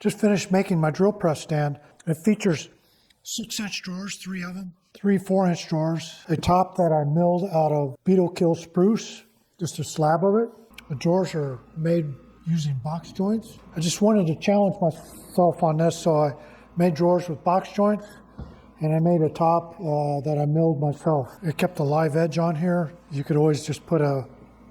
Just finished making my drill press stand. It features 6-inch drawers, 3 of them, 3 4-inch drawers, a top that I milled out of beetle kill spruce, just a slab of it. The drawers are made using box joints. I just wanted to challenge myself on this, so I made drawers with box joints, and I made a top that I milled myself. It kept a live edge on here. You could always just put a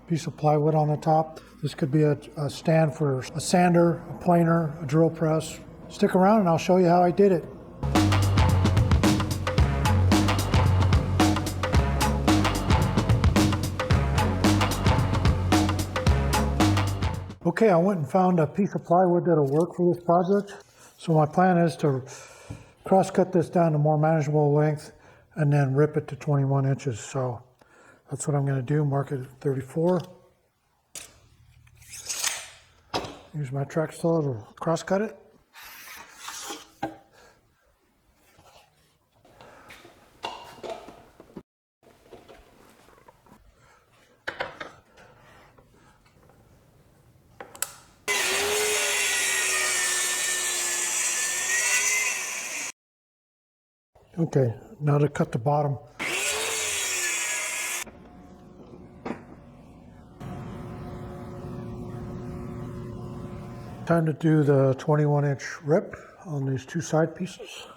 piece of plywood on the top. This could be a stand for a sander, a planer, a drill press. Stick around and I'll show you how I did it. Okay, I went and found a piece of plywood that'll work for this project. So my plan is to cross-cut this down to more manageable length and then rip it to 21 inches. So that's what I'm going to do, mark it at 34. Use my track saw to cross-cut it. Okay, now to cut the bottom. Time to do the 21-inch rip on these 2 side pieces.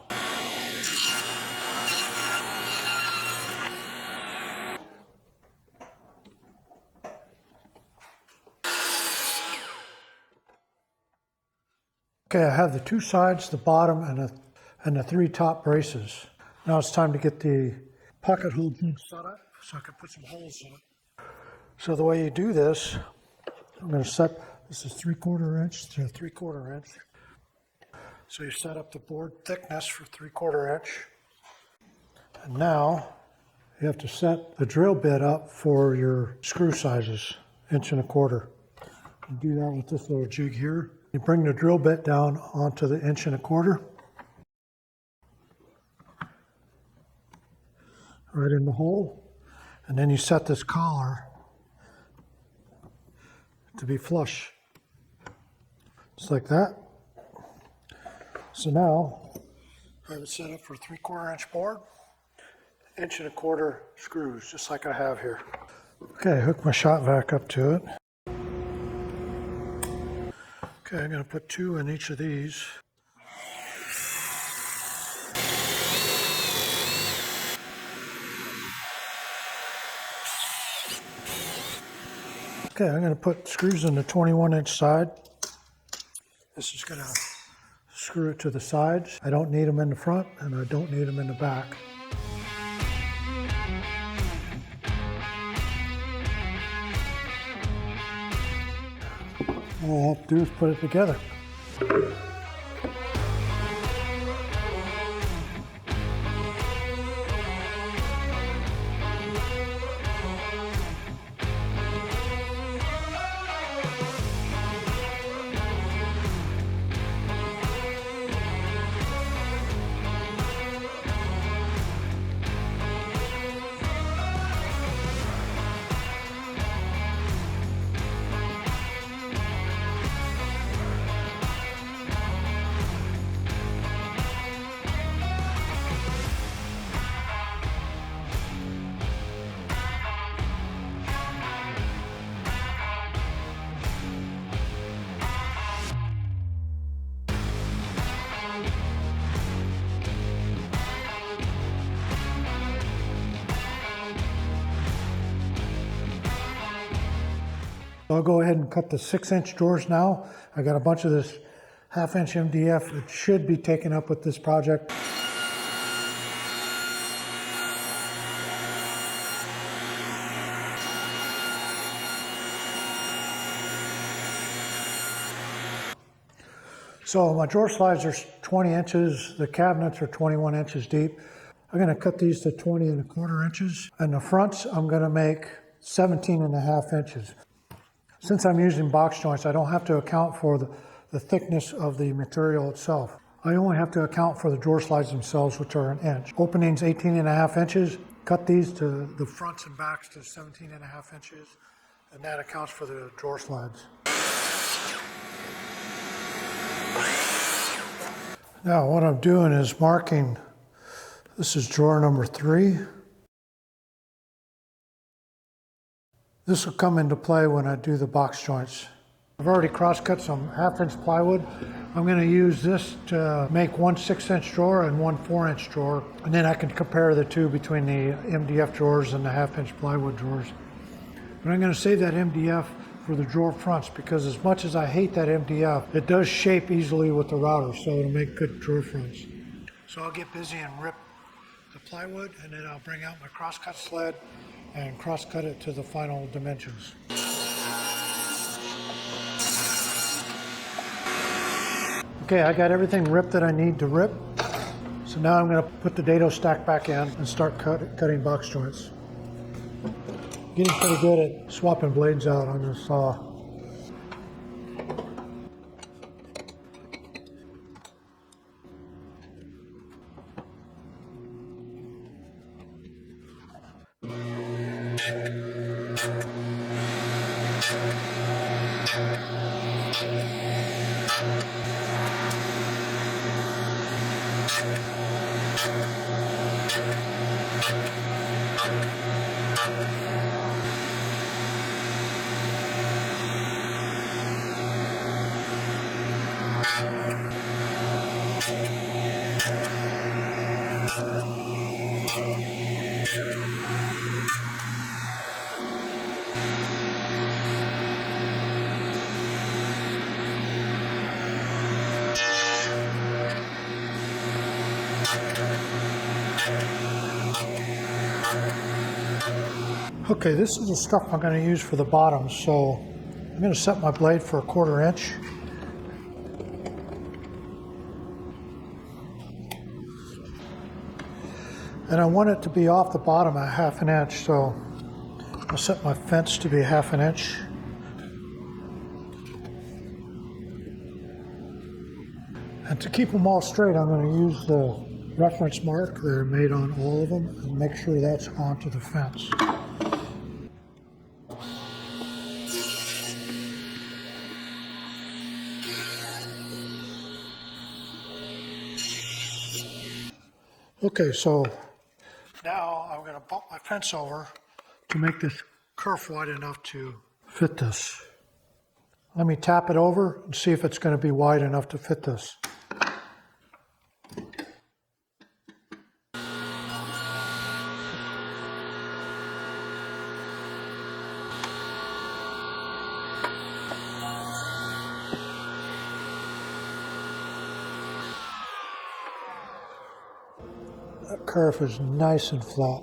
Okay, I have the 2 sides, the bottom, and the 3 top braces. Now it's time to get the pocket hole set up so I can put some holes in it. So the way you do this, I'm going to set, this is 3/4 inch to 3/4 inch. So you set up the board thickness for 3/4 inch. And now you have to set the drill bit up for your screw sizes, 1.25 inch. You do that with this little jig here. You bring the drill bit down onto the 1.25 inch. Right in the hole. And then you set this collar to be flush. Just like that. So now I have it set up for 3/4 inch board, 1.25 inch screws, just like I have here. Okay, hook my shot vac up to it. Okay, I'm going to put 2 in each of these. Okay, I'm going to put screws in the 21-inch side. This is going to screw it to the sides. I don't need them in the front and I don't need them in the back. All I have to do is put it together. I'll go ahead and cut the 6-inch drawers now. I got a bunch of this 1/2 inch MDF. It should be taken up with this project. So my drawer slides are 20 inches. The cabinets are 21 inches deep. I'm going to cut these to 20.25 inches. And the fronts, I'm going to make 17.5 inches. Since I'm using box joints, I don't have to account for the thickness of the material itself. I only have to account for the drawer slides themselves, which are 1 inch. Openings 18.5 inches. Cut these to the fronts and backs to 17.5 inches, and that accounts for the drawer slides. Now what I'm doing is marking, this is drawer number 3. This will come into play when I do the box joints. I've already cross-cut some 1/2-inch plywood. I'm going to use this to make one 6-inch drawer and one 4-inch drawer, and then I can compare the two between the MDF drawers and the 1/2-inch plywood drawers. But I'm going to save that MDF for the drawer fronts, because as much as I hate that MDF, it does shape easily with the router, so it'll make good drawer fronts. So I'll get busy and rip the plywood, and then I'll bring out my cross-cut sled and cross-cut it to the final dimensions. Okay, I got everything ripped that I need to rip. So now I'm going to put the dado stack back in and start cutting box joints. Getting pretty good at swapping blades out on this saw. Okay, this is the stuff I'm going to use for the bottom, so I'm going to set my blade for 1/4 inch. And I want it to be off the bottom a 1/2 inch, so I'll set my fence to be 1/2 inch. And to keep them all straight, I'm going to use the reference mark that are made on all of them and make sure that's onto the fence. Okay, so now I'm going to bump my fence over to make this kerf wide enough to fit this. Let me tap it over and see if it's going to be wide enough to fit this. That kerf is nice and flat.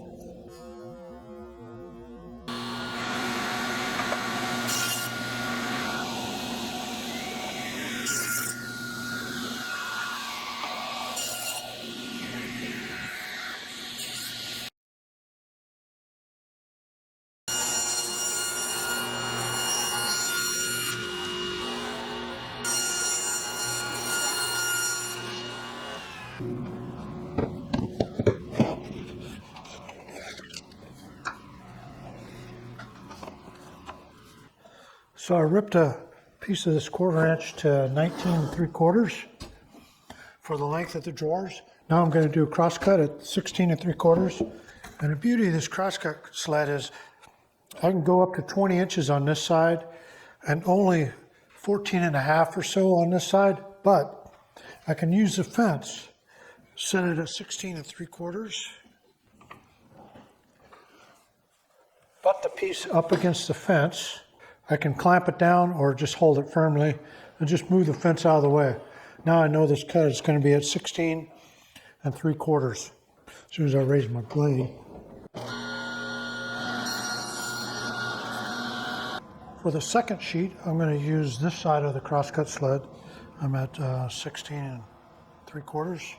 So I ripped a piece of this 1/4 inch to 19 3/4 for the length of the drawers. Now I'm going to do a cross cut at 16 3/4. And the beauty of this cross cut sled is I can go up to 20 inches on this side and only 14.5 or so on this side, but I can use the fence, set it at 16 3/4. Butt the piece up against the fence. I can clamp it down or just hold it firmly and just move the fence out of the way. Now I know this cut is going to be at 16 3/4 as soon as I raise my blade. For the second sheet, I'm going to use this side of the crosscut sled. I'm at 16 3/4.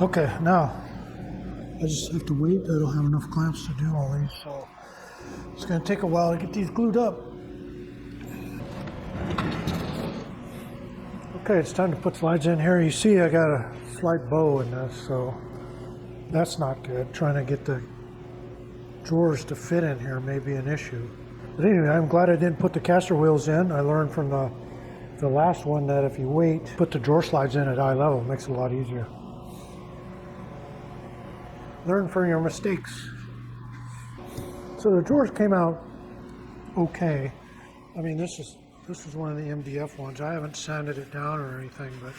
Okay, now I just have to wait. I don't have enough clamps to do all these, so it's going to take a while to get these glued up. Okay, it's time to put slides in here. You see I got a slight bow in this, so that's not good. Trying to get the drawers to fit in here may be an issue. But anyway, I'm glad I didn't put the caster wheels in. I learned from the last one that if you wait, put the drawer slides in at eye level. It makes it a lot easier. Learn from your mistakes. So the drawers came out okay. I mean, this is one of the MDF ones. I haven't sanded it down or anything, but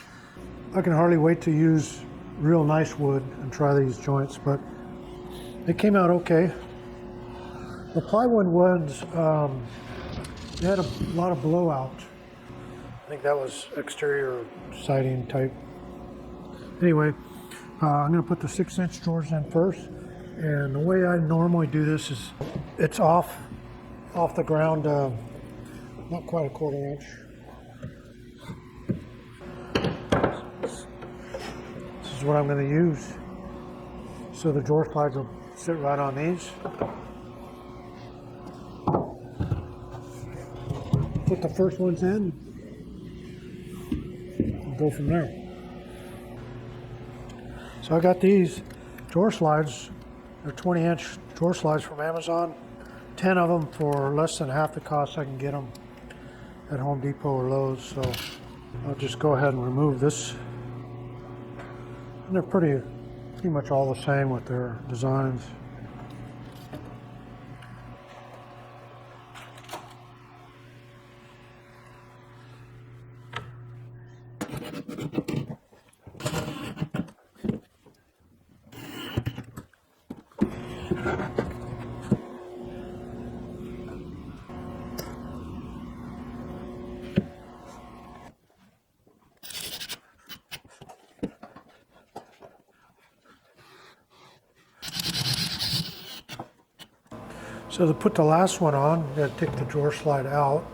I can hardly wait to use real nice wood and try these joints, but they came out okay. The plywood ones, they had a lot of blowout. I think that was exterior siding type. Anyway, I'm going to put the 6-inch drawers in first, and the way I normally do this is it's off the ground, not quite a 1/4 inch. This is what I'm going to use. So the drawer slides will sit right on these. Put the first ones in and go from there. So I got these drawer slides. They're 20-inch drawer slides from Amazon. 10 of them for less than half the cost I can get them at Home Depot or Lowe's. So I'll just go ahead and remove this. And they're pretty much all the same with their designs. So to put the last one on, I'm going to take the drawer slide out.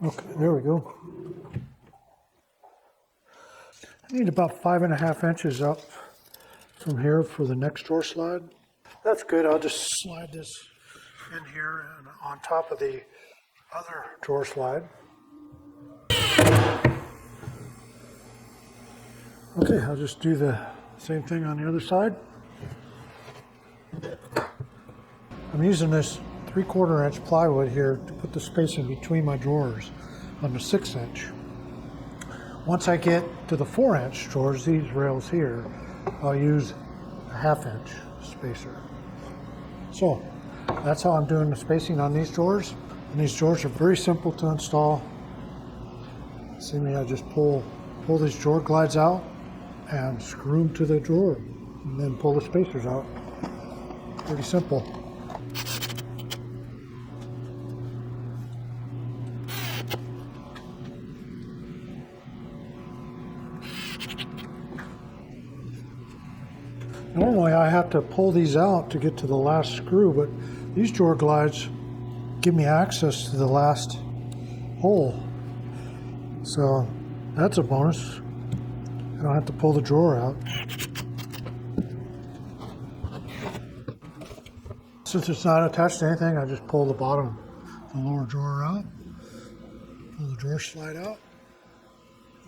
Okay, there we go. I need about 5.5 inches up from here for the next drawer slide. That's good. I'll just slide this in here and on top of the other drawer slide. Okay, I'll just do the same thing on the other side. I'm using this 3/4 inch plywood here to put the spacing between my drawers on the 6-inch. Once I get to the 4-inch drawers, these rails here, I'll use a 1/2 inch spacer. So that's how I'm doing the spacing on these drawers. And these drawers are very simple to install. See me, I just pull these drawer glides out and screw them to the drawer and then pull the spacers out. Pretty simple. Normally I have to pull these out to get to the last screw, but these drawer glides give me access to the last hole. So that's a bonus. I don't have to pull the drawer out. Since it's not attached to anything, I just pull the bottom, the lower drawer out, pull the drawer slide out,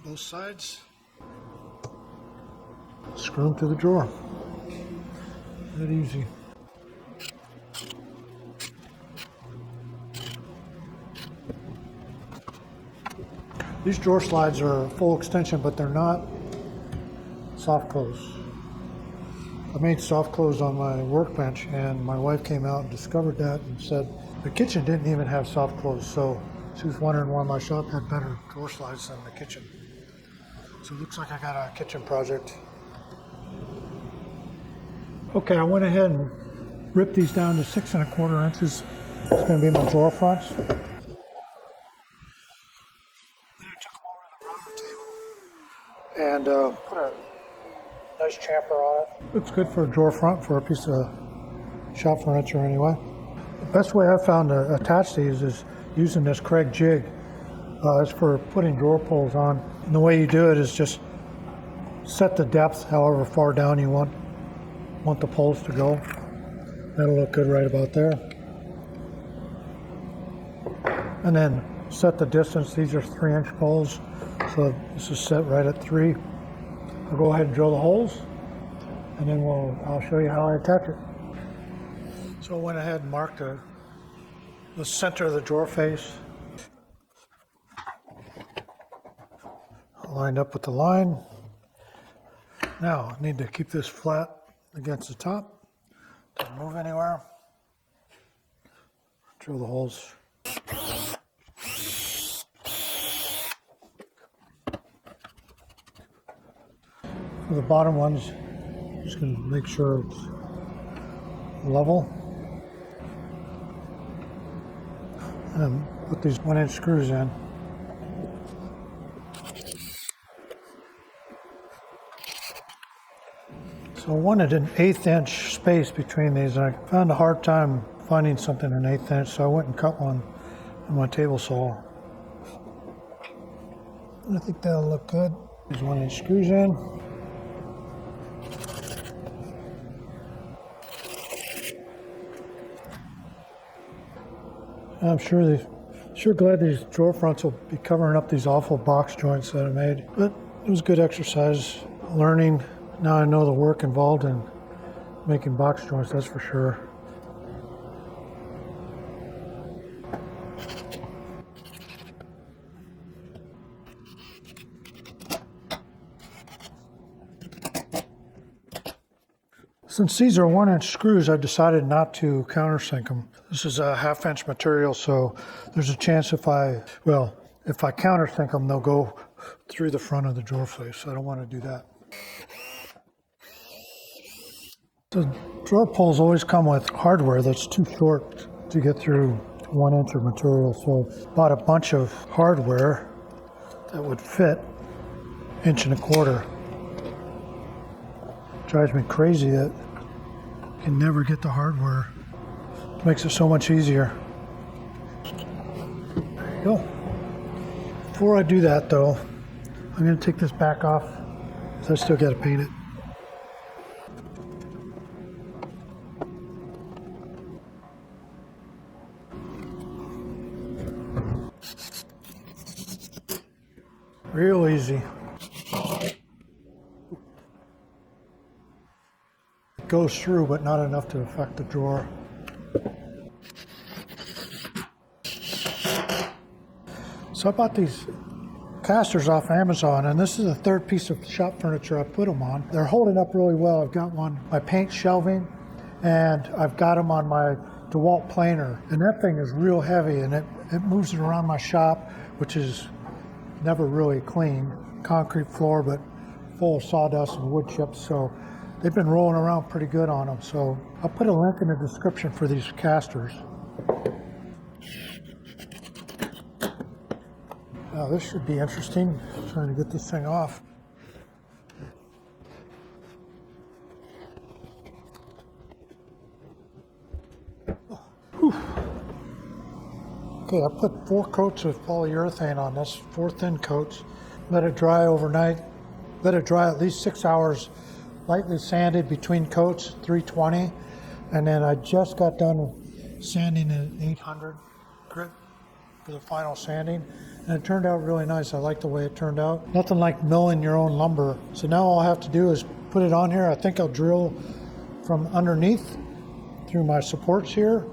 both sides, screw them to the drawer. That easy. These drawer slides are full extension, but they're not soft close. I made soft close on my workbench, and my wife came out and discovered that and said the kitchen didn't even have soft close, so she was wondering why my shop had better drawer slides than the kitchen. So it looks like I got a kitchen project. Okay, I went ahead and ripped these down to 6 1/4 inches. It's going to be my drawer fronts. Then I took them over to the router table and put a nice chamfer on it. Looks good for a drawer front for a piece of shop furniture anyway. The best way I've found to attach these is using this Craig jig. It's for putting drawer pulls on. And the way you do it is just set the depth however far down you want the poles to go. That'll look good right about there. And then set the distance. These are 3-inch poles, so this is set right at 3. I'll go ahead and drill the holes, and then I'll show you how I attach it. So I went ahead and marked the center of the drawer face. Lined up with the line. Now I need to keep this flat against the top. Don't move anywhere. Drill the holes. For the bottom ones, just going to make sure it's level. And then put these 1-inch screws in. So I wanted an 1/8 inch space between these, and I found a hard time finding something an 1/8 inch, so I went and cut one on my table saw. And I think that'll look good. These 1-inch screws in. I'm sure glad these drawer fronts will be covering up these awful box joints that I made. But it was good exercise, learning. Now I know the work involved in making box joints, that's for sure. Since these are 1-inch screws, I've decided not to countersink them. This is a 1/2-inch material, so there's a chance if I countersink them, they'll go through the front of the drawer face. So I don't want to do that. The drawer pulls always come with hardware that's too short to get through 1-inch of material, so bought a bunch of hardware that would fit 1.25 inches. Drives me crazy that you can never get the hardware. Makes it so much easier. There you go. Before I do that though, I'm going to take this back off because I still got to paint it. Real easy. It goes through, but not enough to affect the drawer. So I bought these casters off Amazon, and this is the third piece of shop furniture I put them on. They're holding up really well. I've got my paint shelving, and I've got them on my DeWalt planer, and that thing is real heavy, and it moves it around my shop, which is never really clean. Concrete floor, but full of sawdust and wood chips, so they've been rolling around pretty good on them. So I'll put a link in the description for these casters. Now this should be interesting. I'm trying to get this thing off. Whew. Okay, I put 4 coats of polyurethane on this, 4 thin coats. Let it dry overnight. Let it dry at least 6 hours, lightly sanded between coats, 320. And then I just got done sanding at 800 grit for the final sanding. And it turned out really nice. I like the way it turned out. Nothing like milling your own lumber. So now all I have to do is put it on here. I think I'll drill from underneath through my supports here.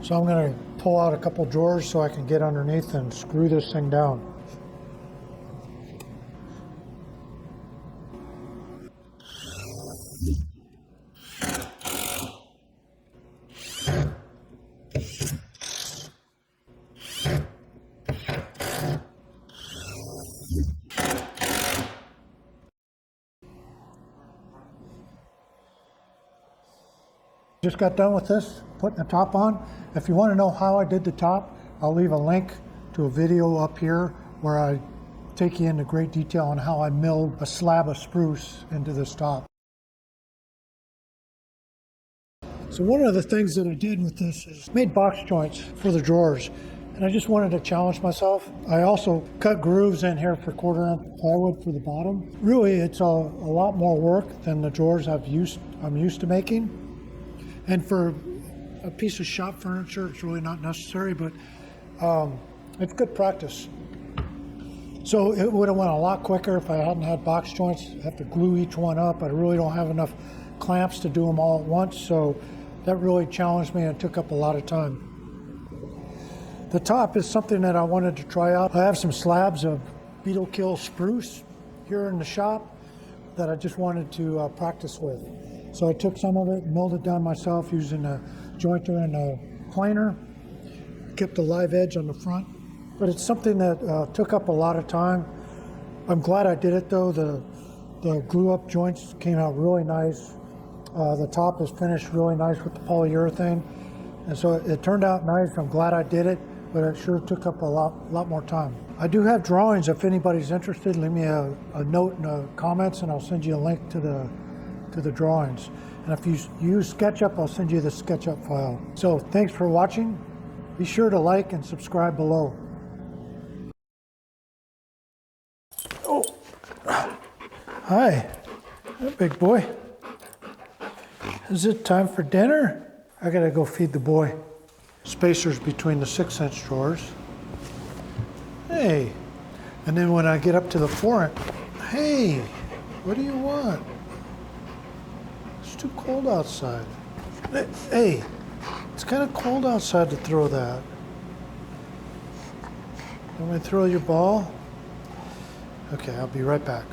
So I'm going to pull out a couple drawers so I can get underneath and screw this thing down. Just got done with this, putting the top on. If you want to know how I did the top, I'll leave a link to a video up here where I take you into great detail on how I milled a slab of spruce into this top. So one of the things that I did with this is made box joints for the drawers. And I just wanted to challenge myself. I also cut grooves in here for 1/4 inch plywood for the bottom. Really, it's a lot more work than the drawers I'm used to making. And for a piece of shop furniture, it's really not necessary, but it's good practice. So it would have went a lot quicker if I hadn't had box joints. I have to glue each one up. I really don't have enough clamps to do them all at once, so that really challenged me and took up a lot of time. The top is something that I wanted to try out. I have some slabs of beetle kill spruce here in the shop that I just wanted to practice with. So I took some of it, milled it down myself using a jointer and a planer, kept the live edge on the front. But it's something that took up a lot of time. I'm glad I did it though. The glue up joints came out really nice. The top is finished really nice with the polyurethane. And so it turned out nice. I'm glad I did it, but it sure took up a lot more time. I do have drawings if anybody's interested. Leave me a note in the comments and I'll send you a link to the drawings. And if you use SketchUp, I'll send you the SketchUp file. So thanks for watching. Be sure to like and subscribe below. Oh, hi, big boy. Is it time for dinner? I gotta go feed the boy. Spacers between the 6-inch drawers. Hey, and then when I get up to the 4-inch, hey, what do you want? It's too cold outside. Hey, it's kind of cold outside to throw that. You want me to throw your ball? Okay, I'll be right back.